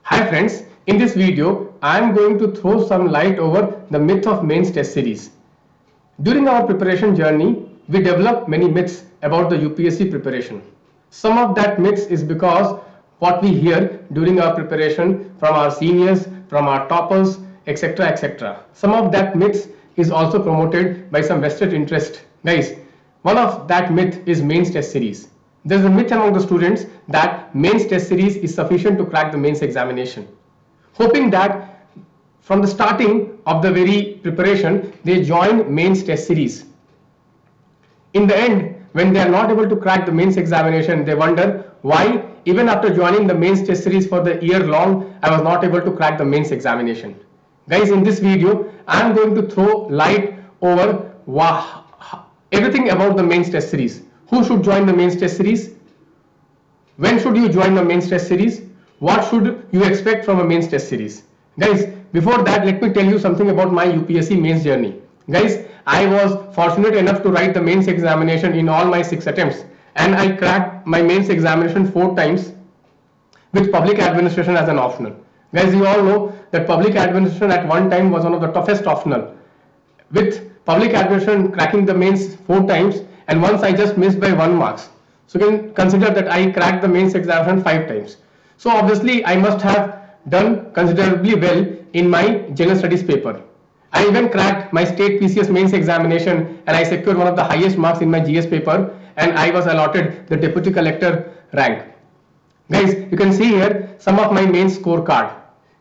Hi friends, in this video I am going to throw some light over the myth of mains test series. During our preparation journey, we developed many myths about the UPSC preparation. Some of that myths is because what we hear during our preparation from our seniors, from our toppers, etc. etc. Some of that myths is also promoted by some vested interest. Guys, one of that myth is mains test series. There is a myth among the students that mains test series is sufficient to crack the mains examination, hoping that from the starting of the very preparation they join mains test series. In the end, when they are not able to crack the mains examination, they wonder why even after joining the mains test series for the year long, I was not able to crack the mains examination. Guys, in this video I am going to throw light over everything about the mains test series. Who should join the mains test series? When should you join the mains test series? What should you expect from a mains test series? Guys, before that, let me tell you something about my UPSC mains journey. Guys, I was fortunate enough to write the mains examination in all my 6 attempts, and I cracked my mains examination 4 times with public administration as an optional. Guys, you all know that public administration at one time was one of the toughest optional. With public administration cracking the mains 4 times, and once I just missed by 1 marks. So you can consider that I cracked the mains examination 5 times. So obviously I must have done considerably well in my general studies paper. I even cracked my state PCS mains examination and I secured one of the highest marks in my GS paper, and I was allotted the deputy collector rank. Guys, you can see here some of my main scorecard.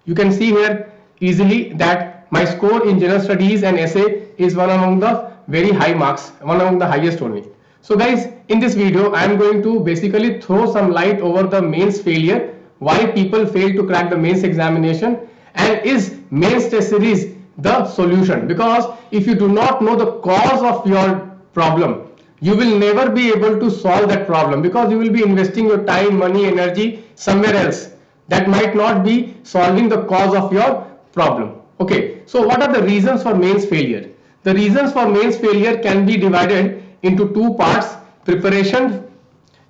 You can see here easily that my score in general studies and essay is one among the very high marks, one among the highest only. So guys, in this video I am going to basically throw some light over the mains failure, why people fail to crack the mains examination, and is mains test series the solution? Because if you do not know the cause of your problem, you will never be able to solve that problem, because you will be investing your time, money, energy somewhere else that might not be solving the cause of your problem. Okay, so what are the reasons for mains failure? The reasons for mains failure can be divided into 2 parts: preparation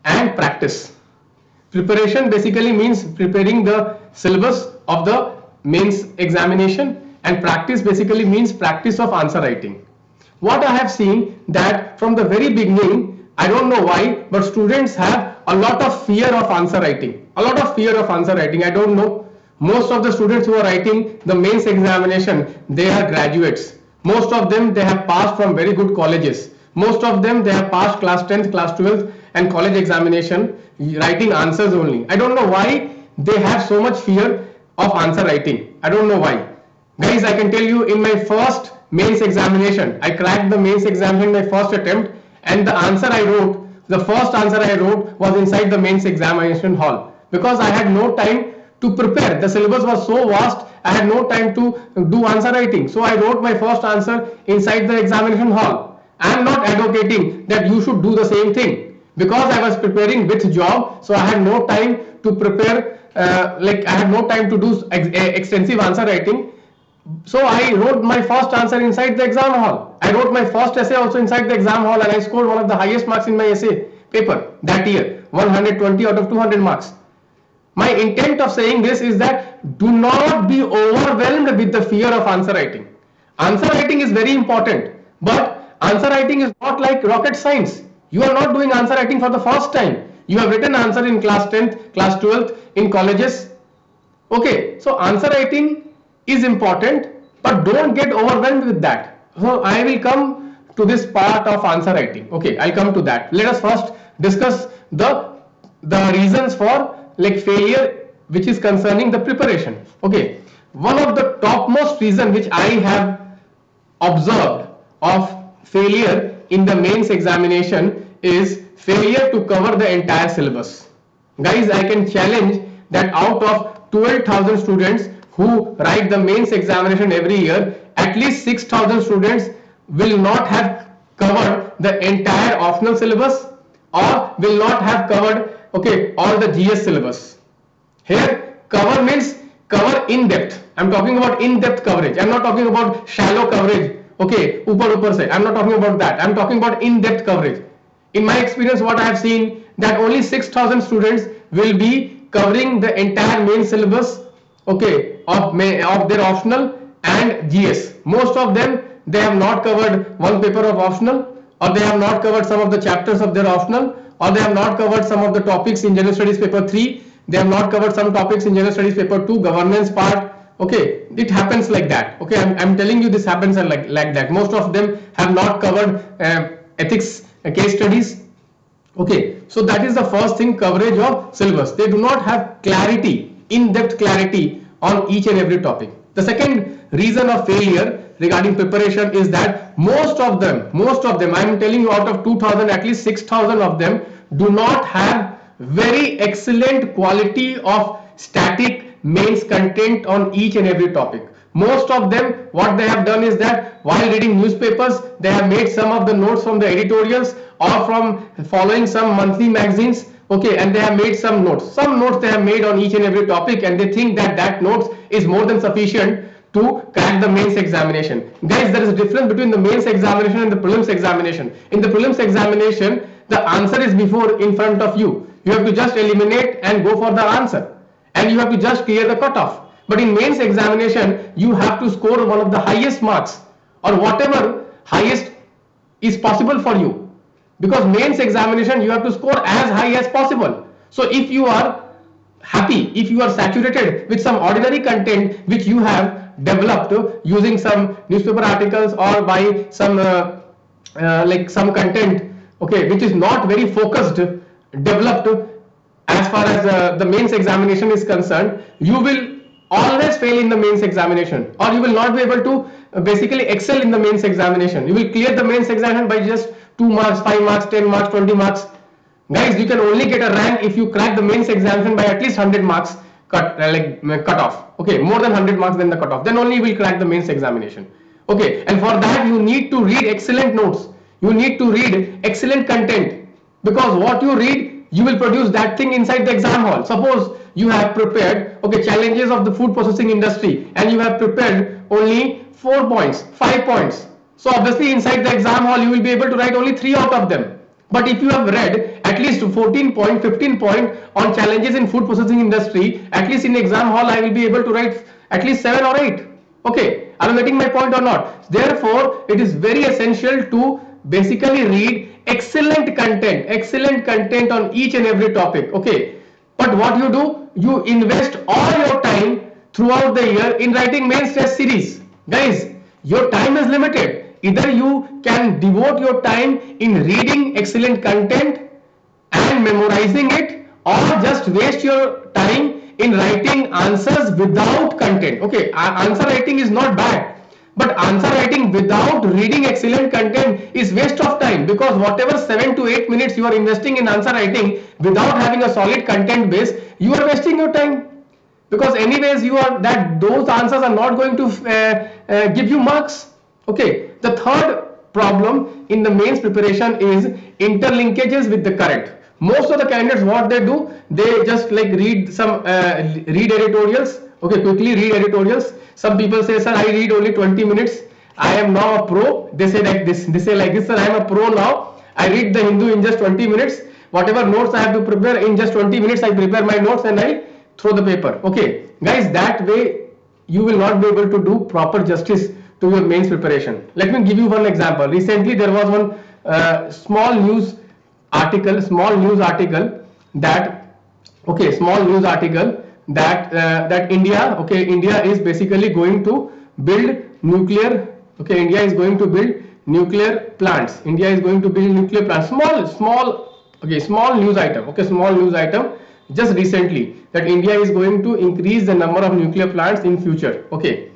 and practice. Preparation basically means preparing the syllabus of the mains examination, and practice basically means practice of answer writing. What I have seen that from the very beginning, I don't know why, but students have a lot of fear of answer writing. A lot of fear of answer writing. I don't know. Most of the students who are writing the mains examination, they are graduates. Most of them, they have passed from very good colleges. Most of them, they have passed class 10th, class 12th and college examination writing answers only. I don't know why they have so much fear of answer writing. I don't know why. Guys, I can tell you, in my first mains examination, I cracked the mains examination in my first attempt, and the answer I wrote, the first answer I wrote was inside the mains examination hall, because I had no time to prepare. The syllabus was so vast, I had no time to do answer writing. So I wrote my first answer inside the examination hall. I am not advocating that you should do the same thing, because I was preparing with job, so I had no time to prepare, I had no time to do extensive answer writing. So I wrote my first answer inside the exam hall. I wrote my first essay also inside the exam hall, and I scored one of the highest marks in my essay paper that year, 120 out of 200 marks. My intent of saying this is that do not be overwhelmed with the fear of answer writing. Answer writing is very important, but answer writing is not like rocket science. You are not doing answer writing for the first time. You have written answer in class 10th, class 12th, in colleges. Okay, so answer writing is important, but don't get overwhelmed with that. So I will come to this part of answer writing. Okay, I'll come to that. Let us first discuss the reasons for failure which is concerning the preparation. Okay, one of the topmost reason which I have observed of failure in the mains examination is failure to cover the entire syllabus. Guys, I can challenge that out of 12,000 students who write the mains examination every year, at least 6,000 students will not have covered the entire optional syllabus, or will not have covered all the GS syllabus. Here cover means cover in depth. I'm talking about in depth coverage. I'm not talking about shallow coverage. Okay, upar se. I'm not talking about that. I'm talking about in depth coverage. In my experience, what I have seen, that only 6,000 students will be covering the entire main syllabus okay, of their optional and GS. Most of them, they have not covered one paper of optional, or they have not covered some of the chapters of their optional, or they have not covered some of the topics in General Studies paper 3, they have not covered some topics in General Studies paper 2, governance part. Okay, it happens like that. Okay, I'm telling you, this happens like that. Most of them have not covered ethics case studies. Okay, so that is the first thing, coverage of syllabus. They do not have clarity, in-depth clarity on each and every topic. The second reason of failure regarding preparation is that most of them, I am telling you, out of 2000, at least 6000 of them do not have very excellent quality of static mains content on each and every topic. Most of them, what they have done is that while reading newspapers, they have made some of the notes from the editorials or from following some monthly magazines. Okay, and they have made some notes they have made on each and every topic, and they think that that notes is more than sufficient to crack the mains examination. Guys, there is a difference between the mains examination and the prelims examination. In the prelims examination, the answer is before, in front of you. You have to just eliminate and go for the answer, and you have to just clear the cutoff. But in mains examination, you have to score one of the highest marks, or whatever highest is possible for you, because mains examination you have to score as high as possible. So if you are happy, if you are saturated with some ordinary content which you have developed using some newspaper articles or by some like some content, okay, which is not very focused, developed as far as the mains examination is concerned, you will always fail in the mains examination, or you will not be able to basically excel in the mains examination. You will clear the mains examination by just 2 marks, 5 marks, 10 marks, 20 marks. Guys, you can only get a rank if you crack the mains examination by at least 100 marks cut off. Okay, more than 100 marks than the cutoff, then only you will crack the mains examination. Okay, and for that you need to read excellent notes, you need to read excellent content, because what you read, you will produce that thing inside the exam hall. Suppose you have prepared, okay, challenges of the food processing industry, and you have prepared only 4 points, 5 points. So obviously inside the exam hall you will be able to write only 3 out of them. But if you have read at least 14 point, 15 point on challenges in food processing industry, at least in the exam hall I will be able to write at least 7 or 8. Okay, are you getting my point or not? Therefore, it is very essential to basically read excellent content on each and every topic. Okay, but what you do, you invest all your time throughout the year in writing mains test series. Guys, your time is limited. Either you can devote your time in reading excellent content and memorizing it, or just waste your time in writing answers without content. Okay, answer writing is not bad, but answer writing without reading excellent content is waste of time, because whatever 7 to 8 minutes you are investing in answer writing without having a solid content base, you are wasting your time, because anyways you are that those answers are not going to give you marks. Okay, the third problem in the mains preparation is interlinkages with the current. Most of the candidates, what they do, they just like read some read editorials. Okay, quickly read editorials. Some people say, sir, I read only 20 minutes, I am now a pro. They say like this, sir, I am a pro now, I read the Hindu in just 20 minutes. Whatever notes I have to prepare, in just 20 minutes I prepare my notes and I throw the paper. Okay, guys, that way you will not be able to do proper justice to your mains preparation. Let me give you one example. Recently there was one small news article that, okay, that India is basically going to build nuclear, okay, India is going to build nuclear plants. Small news item just recently, that India is going to increase the number of nuclear plants in future. Okay,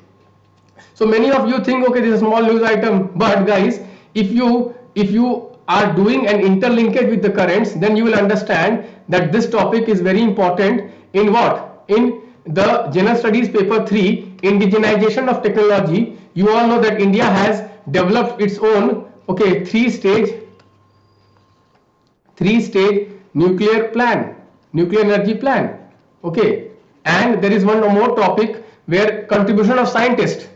so many of you think, okay, this is a small news item, but guys, if you are doing an interlinkage with the currents, then you will understand that this topic is very important in what? In the General Studies paper 3, indigenization of technology. You all know that India has developed its own, okay, three-stage nuclear energy plan. Okay, and there is one more topic where contribution of scientists,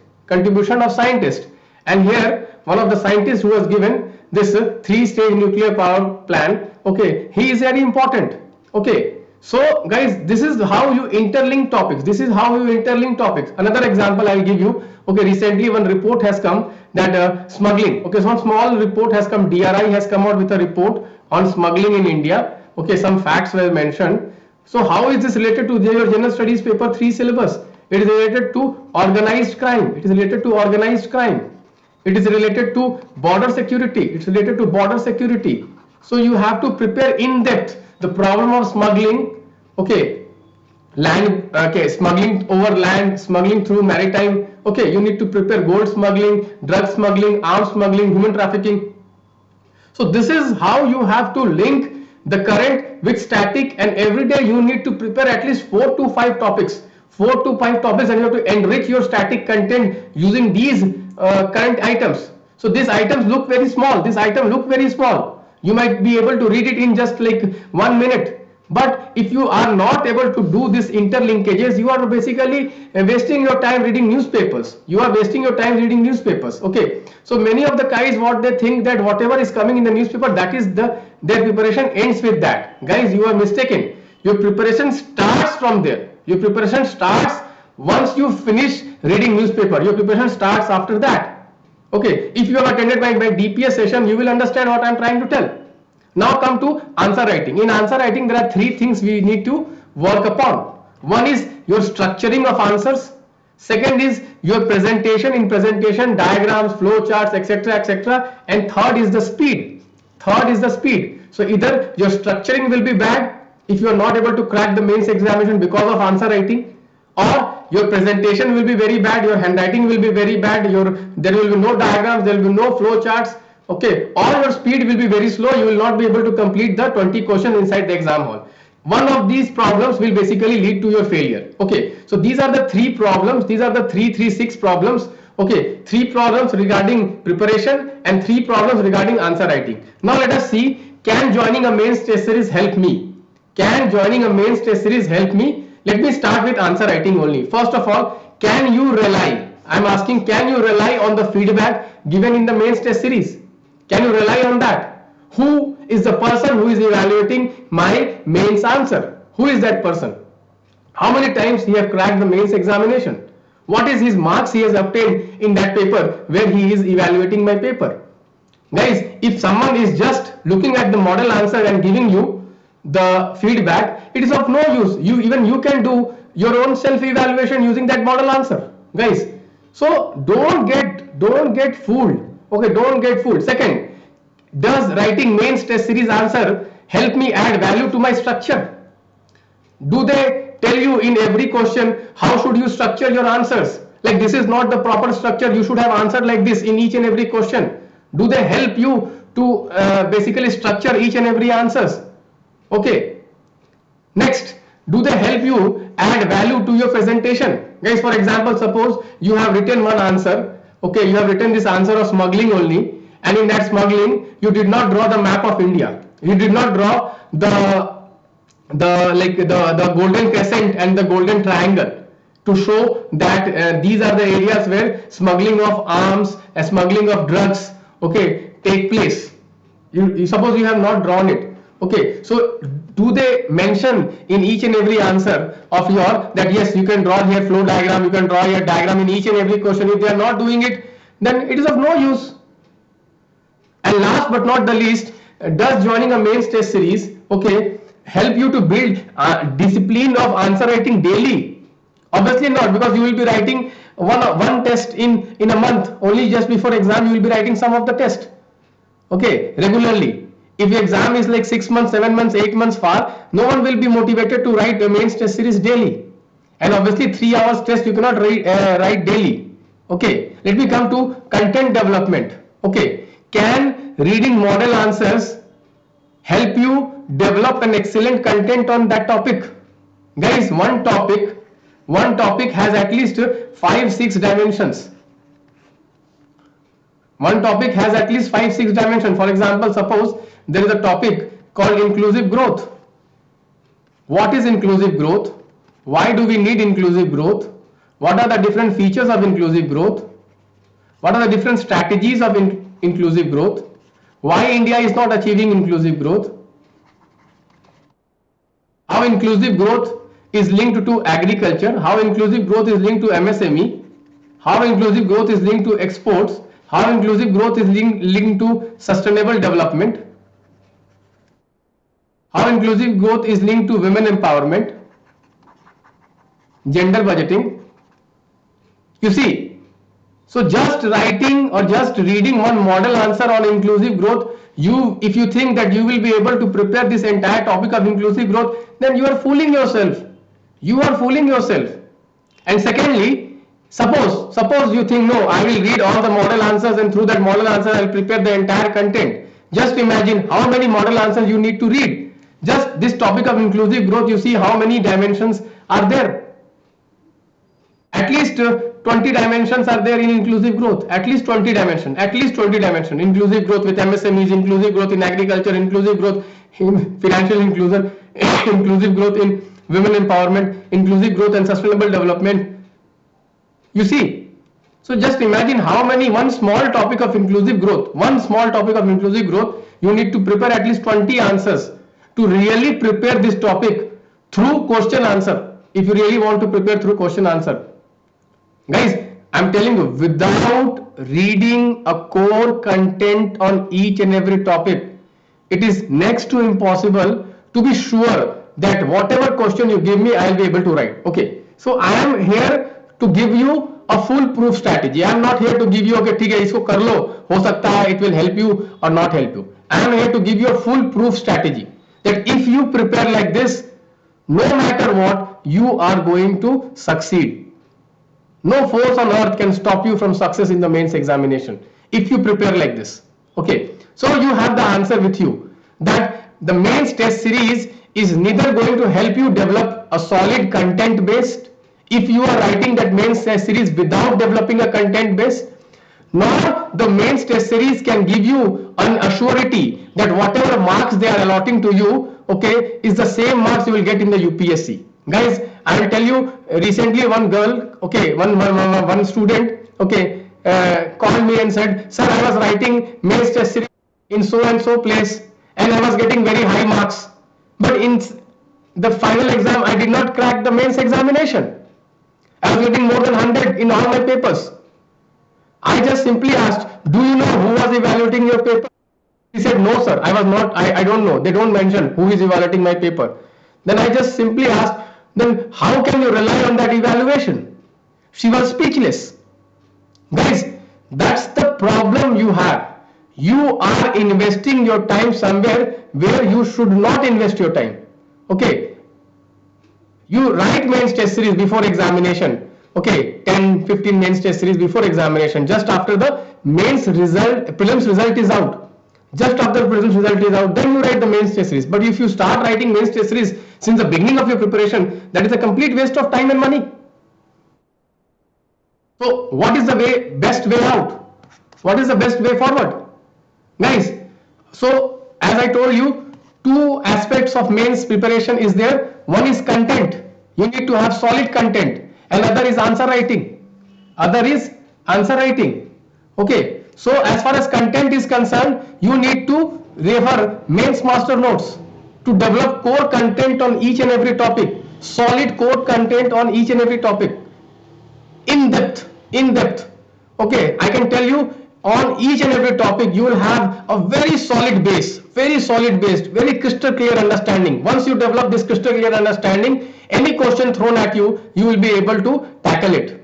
and here one of the scientists who was given this three-stage nuclear power plan, okay, he is very important. Okay, So guys, this is how you interlink topics. This is how you interlink topics. Another example I'll give you. Okay, recently one report has come that smuggling. Okay, so one small report has come. DRI has come out with a report on smuggling in India. Okay, some facts were mentioned. So how is this related to your general studies paper 3 syllabus? It is related to organized crime. It is related to organized crime. It is related to border security. It's related to border security. So you have to prepare in depth the problem of smuggling. Okay, land, okay, smuggling over land, smuggling through maritime. Okay, you need to prepare gold smuggling, drug smuggling, arms smuggling, human trafficking. So this is how you have to link the current with static, and every day you need to prepare at least 4 to 5 topics, 4 to 5 topics, and you have to enrich your static content using these current items. So these items look very small, this item look very small, you might be able to read it in just like 1 minute, but if you are not able to do this interlinkages, you are basically wasting your time reading newspapers. You are wasting your time reading newspapers. Okay, so many of the guys, what they think that whatever is coming in the newspaper, that is their preparation ends with that. Guys, you are mistaken. Your preparation starts from there. Your preparation starts once you finish reading newspaper. Your preparation starts after that. Okay, if you have attended my DPS session, you will understand what I am trying to tell. Now come to answer writing. In answer writing, there are 3 things we need to work upon. One is your structuring of answers. Second is your presentation. In presentation, diagrams, flow charts, etc., etc. And third is the speed. Third is the speed. So either your structuring will be bad if you are not able to crack the mains examination because of answer writing, or your presentation will be very bad, your handwriting will be very bad, there will be no diagrams, there will be no flow charts. Okay, or your speed will be very slow, you will not be able to complete the 20 questions inside the exam hall. One of these problems will basically lead to your failure. Okay, so these are the 3 problems, these are the 6 problems. Okay, 3 problems regarding preparation and 3 problems regarding answer writing. Now let us see, can joining a mains test series help me? Can joining a mains test series help me? Let me start with answer writing only. First of all, can you rely? I am asking, can you rely on the feedback given in the mains test series? Can you rely on that? Who is the person who is evaluating my mains answer? Who is that person? How many times he have cracked the mains examination? What is his marks he has obtained in that paper where he is evaluating my paper? Guys, if someone is just looking at the model answer and giving you the feedback, it is of no use. Even you can do your own self evaluation using that model answer, guys. So don't get fooled. Okay, don't get fooled. Second, does writing mains test series answer help me add value to my structure? Do they tell you in every question how should you structure your answers? Like, this is not the proper structure, you should have answered like this in each and every question. Do they help you to basically structure each and every answers? Okay, next, do they help you add value to your presentation? Guys, for example, suppose you have written one answer. Okay, you have written this answer of smuggling only, and in that smuggling you did not draw the map of India, you did not draw the golden crescent and the golden triangle to show that these are the areas where smuggling of arms and smuggling of drugs, okay, take place. You suppose you have not drawn it. Okay, so do they mention in each and every answer of your that yes, you can draw here flow diagram, you can draw your diagram in each and every question? If they are not doing it, then it is of no use. And last but not the least, does joining a mains test series, okay, help you to build discipline of answer writing daily? Obviously not, because you will be writing one test in a month. Only just before exam you will be writing some of the test, okay, regularly. If the exam is like 6 months, 7 months, 8 months far, no one will be motivated to write a mains test series daily. And obviously 3 hours test you cannot write daily. Okay, let me come to content development. Okay, can reading model answers help you develop an excellent content on that topic? Guys, one topic has at least 5-6 dimensions. One topic has at least 5-6 dimensions. For example, suppose there is a topic called inclusive growth. What is inclusive growth? Why do we need inclusive growth? What are the different features of inclusive growth? What are the different strategies of inclusive growth? Why India is not achieving inclusive growth? how inclusive growth is linked to agriculture, how inclusive growth is linked to MSME, how inclusive growth is linked to exports, how inclusive growth is linked to sustainable development, how inclusive growth is linked to women empowerment, gender budgeting. You see, so just writing or just reading one model answer on inclusive growth, if you think that you will be able to prepare this entire topic of inclusive growth, then you are fooling yourself. You are fooling yourself. And secondly, suppose you think, no, I will read all the model answers and through that model answer I will prepare the entire content. Just imagine how many model answers you need to read. Just this topic of inclusive growth, you see how many dimensions are there. At least 20 dimensions are there in inclusive growth. At least 20 dimensions. At least 20 dimensions. Inclusive growth with MSMEs, inclusive growth in agriculture, inclusive growth in financial inclusion, inclusive growth in women empowerment, inclusive growth and sustainable development. You see, so just imagine how many, one small topic of inclusive growth, you need to prepare at least 20 answers to really prepare this topic through question answer. If you really want to prepare through question answer. Guys, I'm telling you, without reading a core content on each and every topic, it is next to impossible to be sure that whatever question you give me, I'll be able to write. Okay, so I am here to give you a foolproof strategy. I am not here to give you, okay, ठीक है, इसको कर लो, हो सकता है, it will help you or not help you. I am here to give you a foolproof strategy that if you prepare like this, no matter what, you are going to succeed. No force on earth can stop you from success in the mains examination if you prepare like this. Okay, so you have the answer with you that the mains test series is neither going to help you develop a solid content based if you are writing that mains test series without developing a content base, nor the mains test series can give you an assurity that whatever marks they are allotting to you, okay, is the same marks you will get in the UPSC. Guys, I will tell you, recently one girl, okay, one student, okay, called me and said, sir, I was writing mains test series in so and so place and I was getting very high marks, but in the final exam I did not crack the mains examination. I was getting more than 100 in all my papers. I just simply asked, do you know who was evaluating your paper? He said, no sir, I was not, I don't know, they don't mention who is evaluating my paper. Then I just simply asked, then how can you rely on that evaluation? She was speechless. Guys, that's the problem you have. You are investing your time somewhere where you should not invest your time. Okay, you write mains test series before examination. Okay, 10-15 mains test series before examination, just after the mains result, prelims result is out. Just after the prelims result is out, then you write the mains test series. But if you start writing mains test series since the beginning of your preparation, that is a complete waste of time and money. So what is the best way out? What is the best way forward? Guys, so as I told you, two aspects of mains preparation is there. One is content. You need to have solid content. And other is answer writing. Okay. So as far as content is concerned, you need to refer mains master notes to develop core content on each and every topic. Solid core content on each and every topic. In depth. Okay, I can tell you on each and every topic you will have a very solid base, very crystal clear understanding. Once you develop this crystal clear understanding, any question thrown at you, you will be able to tackle it.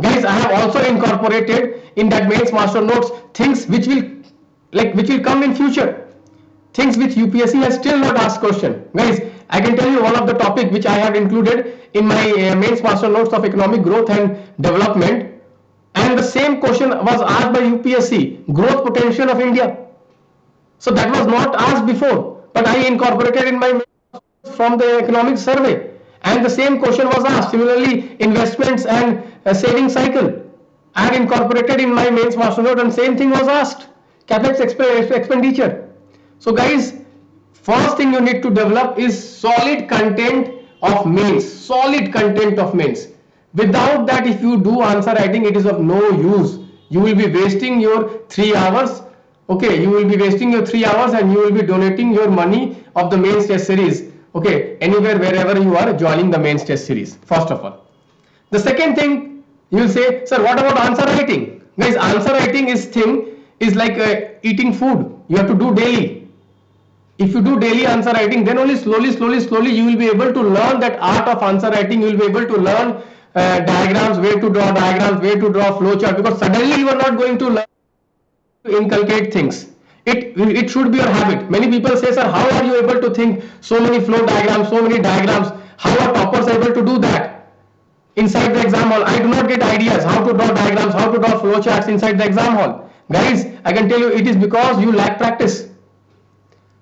Guys, I have also incorporated in that mains master notes things which will come in future, things which UPSC has still not asked question. Guys, I can tell you one of the topic which I have included in my mains master notes of economic growth and development, and the same question was asked by UPSC, growth potential of India. So that was not asked before, but I incorporated in my from the economic survey. And the same question was asked. Similarly, investments and saving cycle, I have incorporated in my mains master note, and same thing was asked, capex expenditure. So guys, first thing you need to develop is solid content of mains. Without that, if you do answer writing, it is of no use. You will be wasting your 3 hours. Okay, you will be wasting your 3 hours and you will be donating your money of the mains test series okay, anywhere, wherever you are joining the mains test series, first of all. The second thing, you will say, sir, what about answer writing? Guys, answer writing is like eating food. You have to do daily. If you do daily answer writing, then only slowly you will be able to learn that art of answer writing. You will be able to learn diagrams, where to draw diagrams, where to draw flowchart, because suddenly you are not going to learn to inculcate things. It should be your habit. Many people say, sir, how are you able to think so many flow diagrams, so many diagrams? How are toppers able to do that inside the exam hall? I do not get ideas how to draw diagrams, how to draw flowcharts inside the exam hall. Guys, I can tell you it is because you lack practice.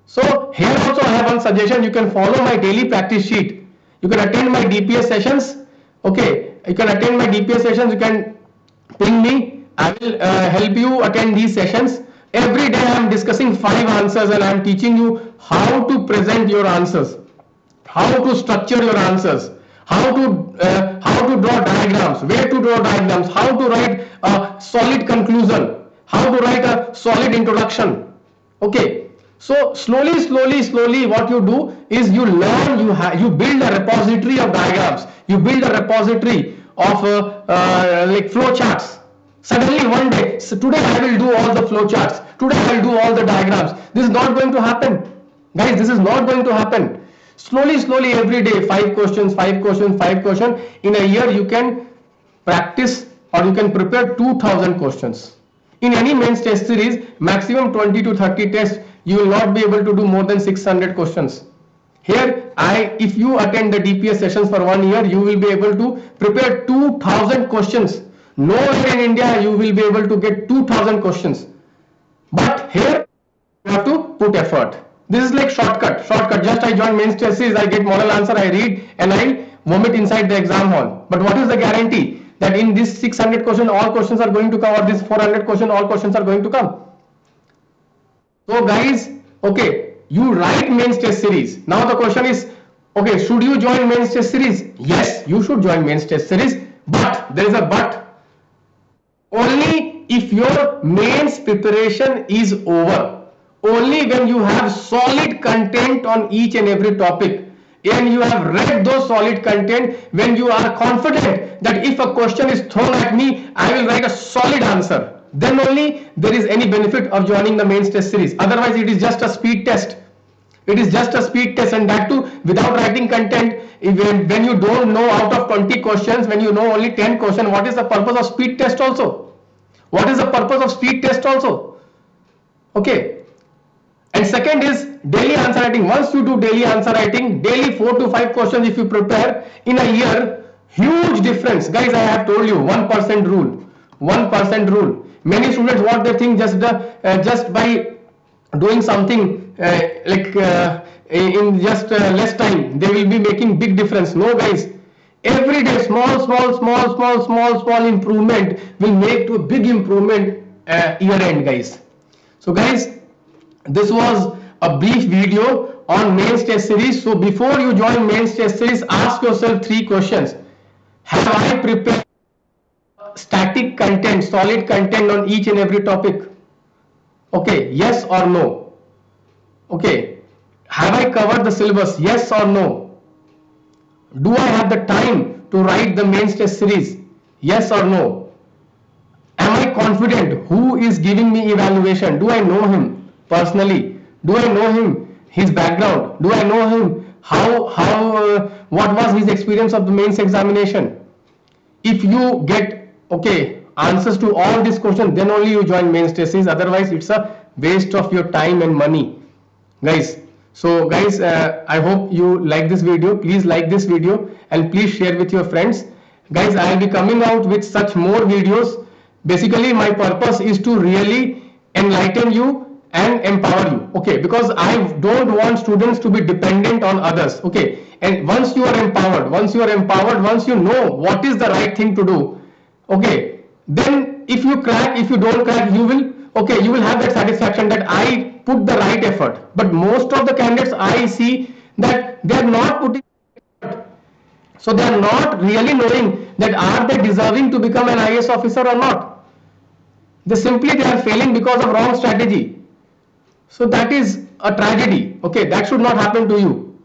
So here also I have one suggestion. You can follow my daily practice sheet. You can attend my DPS sessions. Okay, you can attend my DPS sessions. You can ping me. I will help you attend these sessions. Every day I am discussing 5 answers and I am teaching you how to present your answers, how to structure your answers, how to draw diagrams, where to draw diagrams, how to write a solid conclusion, how to write a solid introduction. Okay. So slowly, what you do is you learn, you build a repository of diagrams, you build a repository of like flow charts. Suddenly one day, so today I will do all the flow charts, today I will do all the diagrams. This is not going to happen. Guys, this is not going to happen. Slowly, every day, 5 questions, 5 questions, 5 questions. In a year, you can practice or you can prepare 2000 questions. In any mains test series, maximum 20 to 30 tests, you will not be able to do more than 600 questions. Here, if you attend the DPS sessions for 1 year, you will be able to prepare 2000 questions. Nowhere in India, you will be able to get 2000 questions. But here, you have to put effort. This is like shortcut. Just I join mains test series, I get model answer, I read and I vomit inside the exam hall. But what is the guarantee that in this 600 question, all questions are going to come, or this 400 question, all questions are going to come? So guys, okay, you write mains test series. Now the question is, okay, should you join mains test series? Yes, you should join mains test series, but there is a but. Only if your mains preparation is over. Only when you have solid content on each and every topic and you have read those solid content, when you are confident that if a question is thrown at me, I will write a solid answer, then only there is any benefit of joining the mains test series. Otherwise it is just a speed test. It is just a speed test, and that too without writing content. When you don't know out of 20 questions, when you know only 10 questions, what is the purpose of speed test also? What is the purpose of speed test also? Okay. And second is daily answer writing. Once you do daily answer writing, daily 4 to 5 questions if you prepare in a year, huge difference. Guys, I have told you 1% rule. 1% rule. Many students, what they think, just by doing something in just less time, they will be making big difference. No guys, every day small improvement will make to a big improvement year end, guys. So guys, this was a brief video on mains test series. So before you join mains test series, ask yourself 3 questions. Have I prepared static content, solid content on each and every topic? Okay, yes or no? Okay, have I covered the syllabus? Yes or no? Do I have the time to write the mains test series? Yes or no? Am I confident who is giving me evaluation? Do I know him personally? Do I know him, his background? Do I know him, what was his experience of the mains examination? If you get answers to all these questions, then only you join mains test series. Otherwise it's a waste of your time and money, guys. So guys, I hope you like this video. Please like this video and please share with your friends. Guys, I will be coming out with such more videos. Basically my purpose is to really enlighten you and empower you, okay, because I don't want students to be dependent on others, okay. And once you are empowered, once you know what is the right thing to do, okay, then if you crack, if you don't crack, you will have that satisfaction that I put the right effort. But most of the candidates I see that they are not putting effort, so they are not really knowing that are they deserving to become an IAS officer or not. They are failing because of wrong strategy. So that is a tragedy, okay, that should not happen to you.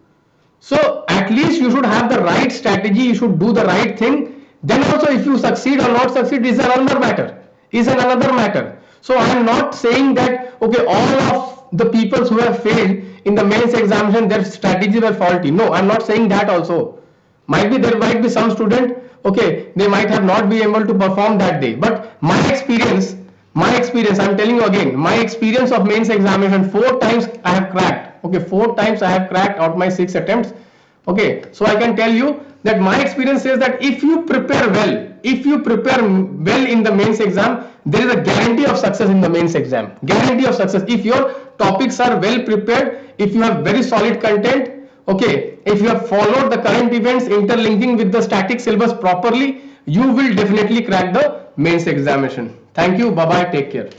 So at least you should have the right strategy, you should do the right thing. Then also if you succeed or not succeed is another matter. So I am not saying that okay, all of the people who have failed in the mains examination, their strategies were faulty. No, I am not saying that also. There might be some student, okay, they might have not been able to perform that day. But my experience, I'm telling you again, my experience of mains examination, 4 times I have cracked. Okay, 4 times I have cracked out my 6 attempts. Okay, so I can tell you that my experience says that if you prepare well, in the mains exam, there is a guarantee of success in the mains exam. Guarantee of success. If your topics are well prepared, if you have very solid content, okay, if you have followed the current events interlinking with the static syllabus properly, you will definitely crack the mains examination. Thank you. Bye bye. Take care.